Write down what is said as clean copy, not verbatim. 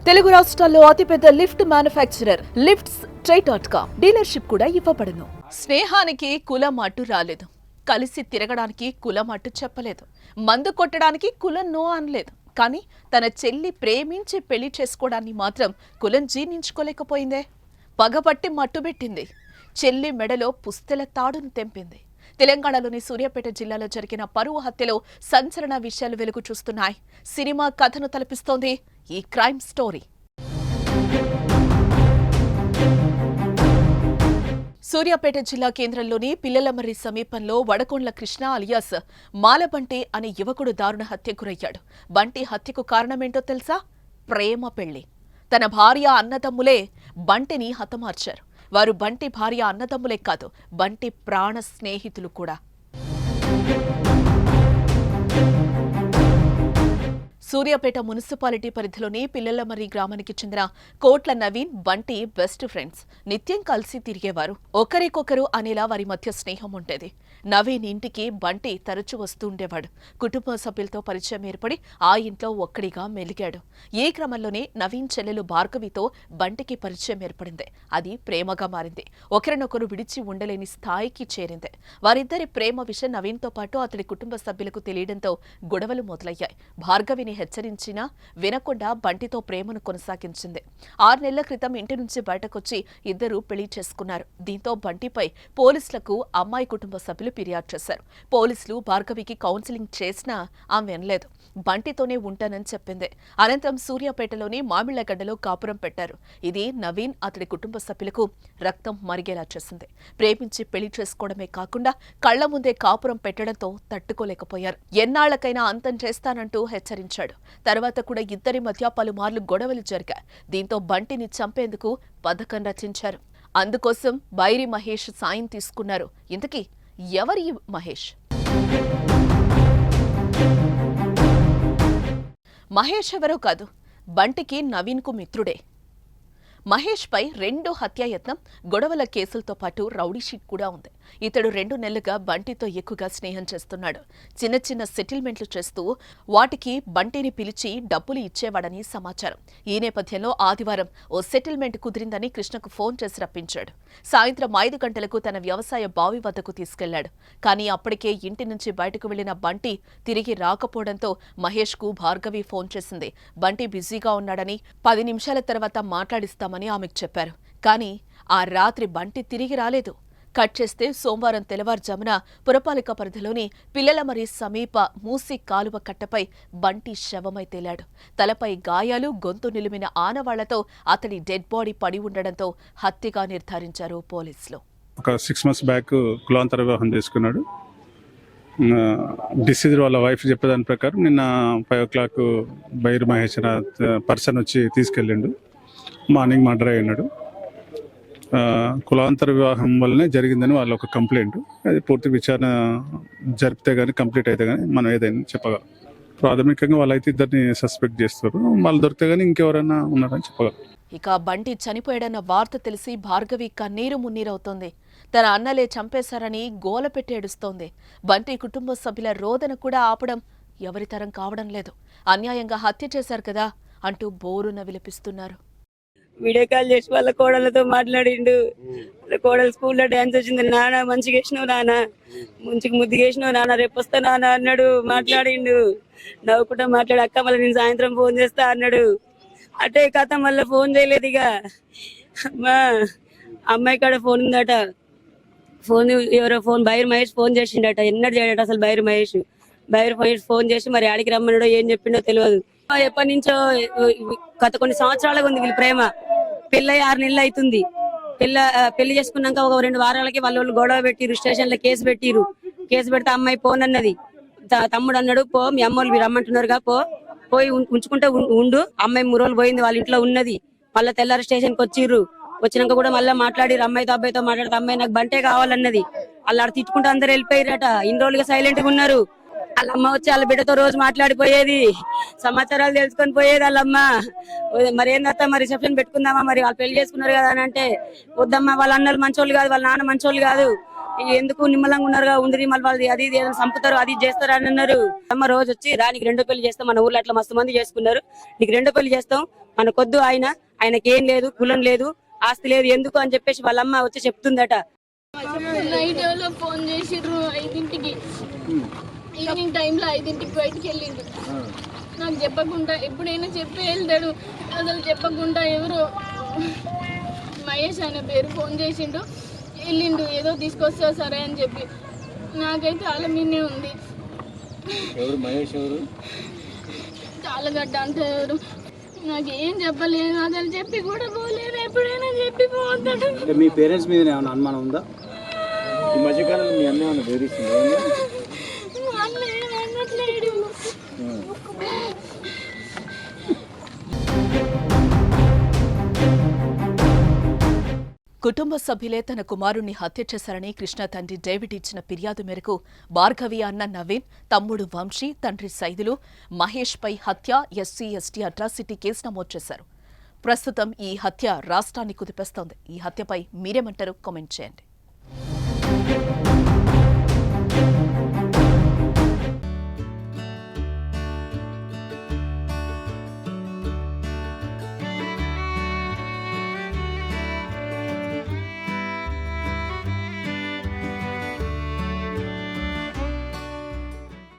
తెలుగు రాష్ట్రాల్లో అతిపెద్ద lift manufacturer lifts ట్రై.com dealership కూడా ఇవ్వబడును. స్నేహానికి కులం అడ్డు రాలేదు, కలిసి తిరగడానికి కులం అడ్డు చెప్పలేదు, మందు కొట్టడానికి కులం నో అనలేదు. కానీ తన చెల్లి ప్రేమించి పెళ్లి చేసుకోవడాన్ని మాత్రం కులం జీర్ణించుకోలేకపోయిందే. పగబట్టి మట్టుబెట్టింది. చెల్లి మెడలో పుస్తెల తాడును తెంపింది. తెలంగాణలోని సూర్యాపేట జిల్లాలో జరిగిన పరువు హత్యలో సంచలన విషయాలు వెలుగు చూస్తున్నాయి. సినిమా కథను తలపిస్తోంది ఈ క్రైమ్ స్టోరీ. సూర్యాపేట జిల్లా కేంద్రంలోని పిల్లలమర్రి సమీపంలో వడకొండ్ల కృష్ణ అలియాస్ మాలబంటి అనే యువకుడు దారుణ హత్యకు గురయ్యాడు. బంటి హత్యకు కారణమేంటో తెలుసా? ప్రేమ పెళ్లి. తన భార్య అన్నదమ్ములే బంటిని హతమార్చారు. వారు బంటి భార్య అన్నదమ్ములే కాదు, బంటి ప్రాణ స్నేహితులు కూడా. సూర్యాపేట మున్సిపాలిటీ పరిధిలోని పిల్లలమర్రి గ్రామానికి చెందిన కోట్ల నవీన్, బంటి బెస్ట్ ఫ్రెండ్స్. నిత్యం కలిసి తిరిగేవారు. ఒకరికొకరు అనేలా వారి మధ్య స్నేహం ఉండేది. నవీన్ ఇంటికి బంటి తరచూ వస్తూ ఉండేవాడు. కుటుంబ సభ్యులతో పరిచయం ఏర్పడి ఆ ఇంట్లో ఒక్కడిగా మెలిగాడు. ఈ క్రమంలోనే నవీన్ చెల్లెలు భార్గవితో బంటికి పరిచయం ఏర్పడింది. అది ప్రేమగా మారింది. ఒకరినొకరు విడిచి ఉండలేని స్థాయికి చేరింది. వారిద్దరి ప్రేమ విషయం నవీన్తో పాటు అతడి కుటుంబ సభ్యులకు తెలియడంతో గొడవలు మొదలయ్యాయి. భార్గవిని హెచ్చరించినా వినకుండా బంటితో ప్రేమను కొనసాగించింది. 6 నెలల క్రితం ఇంటి నుంచి బయటకొచ్చి ఇద్దరు పెళ్లి చేసుకున్నారు. దీంతో బంటిపై పోలీసులకు అమ్మాయి కుటుంబ సభ్యులు ఫిర్యాదు చేశారు. పోలీసులు భార్గవికి కౌన్సిలింగ్ చేసినా ఆమె వినలేదు. బంటితోనే ఉంటానని చెప్పింది. అనంతరం సూర్యాపేటలోని మామిళ్లగడ్డలో కాపురం పెట్టారు. ఇది నవీన్, అతడి కుటుంబ సభ్యులకు రక్తం మరిగేలా చేసింది. ప్రేమించి పెళ్లి చేసుకోవడమే కాకుండా కళ్ల ముందే కాపురం పెట్టడంతో తట్టుకోలేకపోయారు. ఎన్నాళ్లకైనా అంతం చేస్తానంటూ హెచ్చరించాడు. తర్వాత కూడా ఇద్దరి మధ్య పలుమార్లు గొడవలు జరిగాయి. దీంతో బంటిని చంపేందుకు పథకం రచించారు. అందుకోసం బైరి మహేష్ సాయం తీసుకున్నారు. ఇంతకీ ఎవరి మహేష్? మహేష్ ఎవరో కాదు, బంటికి నవీన్కు మిత్రుడే. మహేష్ పై 2 హత్యాయత్నం, గొడవల కేసులతో పాటు రౌడీ షీట్ కూడా ఉంది. ఇతడు 2 నెలలుగా బంటితో ఎక్కువగా స్నేహం చేస్తున్నాడు. చిన్న చిన్న సెటిల్మెంట్లు చేస్తూ వాటికి బంటిని పిలిచి డబ్బులు ఇచ్చేవాడని సమాచారం. ఈ నేపథ్యంలో ఆదివారం ఓ సెటిల్మెంట్ కుదిరిందని కృష్ణకు ఫోన్ చేసి రప్పించాడు. సాయంత్రం 5 గంటలకు తన వ్యవసాయ బావి వద్దకు తీసుకెళ్లాడు. కానీ అప్పటికే ఇంటి నుంచి బయటకు వెళ్లిన బంటి తిరిగి రాకపోవడంతో మహేష్కు భార్గవి ఫోన్ చేసింది. బంటి బిజీగా ఉన్నాడని 10 నిమిషాల తర్వాత మాట్లాడిస్తామని ఆమెకు చెప్పారు. కానీ ఆ రాత్రి బంటి తిరిగి రాలేదు. కట్ చేస్తే సోమవారం తెల్లవారుజామున పురపాలిక పరిధిలోని పిల్లలమర్రి సమీప మూసి కాలువ కట్టపై బంటి శవమై తేలాడు. తలపై గాయాలు, గొంతు నిలిమిన ఆనవాళ్లతో అతడి డెడ్ బాడీ పడి ఉండడంతో హత్యగా నిర్ధారించారు పోలీసులు. ఒక 6 months బ్యాక్ కులాంతర వివాహం చేసుకున్నాడు. డిసీజ్ వాళ్ళ వైఫ్ చెప్పేదాని ప్రకారం నిన్న 5 o'clock బైరు మహేష్ పర్సన్ వచ్చి తీసుకెళ్ళిండు. మార్నింగ్ మర్డర్ అయినాడు. కులాంతర వివాహం వల్లనే జరిగిందని వాళ్ళ ఒక కంప్లైంట్. అది పూర్తి విచారణ జరిపితే గానీ, కంప్లీట్ అయితే గానీ మనం ఏదైనా చెప్పగలం. ప్రాథమికంగా వాళ్ళైతే ఇద్దరిని సస్పెక్ట్ చేస్తారు. వాళ్ళు దొరికితే గానీ ఇంకెవరైనా ఉన్నారని చెప్పగలం. ఇక బంటి చనిపోయాడన్న వార్త తెలిసి భార్గవి కన్నీరు మున్నీరవుతోంది. తన అన్నలే చంపేశారని గోల పెట్టి ఏడుస్తోంది. బంటి కుటుంబ సభ్యుల రోదన కూడా ఆపడం ఎవరి తరం కావడం లేదు. అన్యాయంగా హత్య చేశారు కదా అంటూ బోరున విలపిస్తున్నారు. వీడియో కాల్ చేసి వాళ్ళ కోడలతో మాట్లాడిండు. వాళ్ళ కోడలు స్కూల్లో డాన్స్ వచ్చింది. నాన్న మంచిగా వేసినావు, నాన్న మంచిగా ముద్దుగా వేసినావు, నాన్న రేపు వస్తా నాన్న అన్నాడు. మాట్లాడిండు, నవ్వుకుంటా మాట్లాడి అక్క మళ్ళీ నేను సాయంత్రం ఫోన్ చేస్తా అన్నాడు. అటే కథ మళ్ళీ ఫోన్ చేయలేదు. ఇక మా అమ్మాయి కాడ ఫోన్ ఉందట. ఫోన్ ఎవరో ఫోన్ బైరు మహేష్ ఫోన్ చేసిండట. ఎన్నడు చేయడట అసలు బైరు మహేష్ ఫోన్ చేసి మరి ఆడికి రమ్మన్నాడో ఏం చెప్పిండో తెలియదు. ఎప్పటి నుంచో గత కొన్ని సంవత్సరాలుగా ఉంది వీళ్ళ ప్రేమ. పెళ్ళై 6 నెలలు అవుతుంది. పెళ్లి చేసుకున్నాక ఒక 2 వారాలకి వాళ్ళు గొడవ పెట్టిరు. స్టేషన్ లో కేసు పెట్టిరు. కేసు పెడితే అమ్మాయి పోనన్నది. తమ్ముడు అన్నాడు, పో మీ అమ్మోళ్ళు రమ్మంటున్నారుగా, పోయి ఉంచుకుంటే ఉండు. అమ్మాయి 3 రోజులు పోయింది, వాళ్ళ ఇంట్లో ఉన్నది. మళ్ళీ తెల్లారి స్టేషన్ కి వచ్చిర్రు. వచ్చినాక కూడా మళ్ళీ మాట్లాడిరు. అమ్మాయితో అబ్బాయితో మాట్లాడితే అమ్మాయి నాకు బంటే కావాలన్నది. వాళ్ళు తిట్టుకుంటూ అందరు వెళ్ళిపోయారట. ఇన్ని రోజులుగా సైలెంట్ గా ఉన్నారు. వాళ్ళ అమ్మ వచ్చి వాళ్ళ బిడ్డతో రోజు మాట్లాడిపోయేది, సమాచారాలు తెలుసుకొని పోయేది వాళ్ళమ్మ. మరి ఏందత్తా మరి రిసెప్షన్ పెట్టుకుందామా, మరి వాళ్ళు పెళ్లి చేసుకున్నారు కదా అని అంటే, వద్దమ్మా వాళ్ళ అన్నలు మంచోళ్ళు కాదు, వాళ్ళ నాన్న మంచోళ్ళు కాదు, ఎందుకు నిమ్మలంగా ఉన్నారుగా ఉండి మళ్ళీ వాళ్ళు అది ఇది ఏదైనా చంపుతారు అది చేస్తారు అని అన్నారు. అమ్మ రోజు వచ్చి రానికి రెండో పెళ్లి చేస్తాం, మన ఊర్లో అట్లా మస్తు మంది చేసుకున్నారు, నీకు రెండో పెళ్లి చేస్తాం, మనకొద్దు ఆయనకి ఏం లేదు, కులం లేదు, ఆస్తి లేదు, ఎందుకు అని చెప్పేసి వాళ్ళమ్మ వచ్చి చెప్తుందట. నైట్ లో ఫోన్ చేసిర్రు 5ంటికి, ఈవినింగ్ టైంలో 5ంటికి బయటికి వెళ్ళిండు. నాకు చెప్పకుండా, ఎప్పుడైనా చెప్పి వెళ్తాడు, అసలు చెప్పకుండా ఎవరో మహేష్ అనే పేరు ఫోన్ చేసిండు, వెళ్ళిండు ఏదో తీసుకొస్తా సరే అని చెప్పి. నాకైతే వాళ్ళ మీదే ఉంది. ఎవరు మహేష్? ఎవరు? చాలగడ్డ అంటే ఎవరు నాకేం చెప్పలేదు, అసలు చెప్పి కూడా పోలేదు, ఎప్పుడైనా చెప్పి పోతాడు. మీ పేరెంట్స్ మీద ఏమైనా అనుమానం ఉందా? ఈ మధ్యకాలంలో మీ అన్న ఏమైనా బెదిరిస్తుందా? అనట్లేడు. కుటుంబ సభ్యులే తన కుమారుణ్ణి హత్య చేశారని కృష్ణ తండ్రి డేవిడ్ ఇచ్చిన ఫిర్యాదు మేరకు భార్గవి అన్న నవీన్, తమ్ముడు వంశీ, తండ్రి సైదులు, మహేష్ పై హత్య, ఎస్సీ ఎస్టీ అట్రాసిటీ కేసు నమోదు చేశారు. ప్రస్తుతం ఈ హత్య రాష్ట్రాన్ని కుదిపేస్తోంది. ఈ హత్యపై మీరేమంటారు? కామెంట్ చేయండి.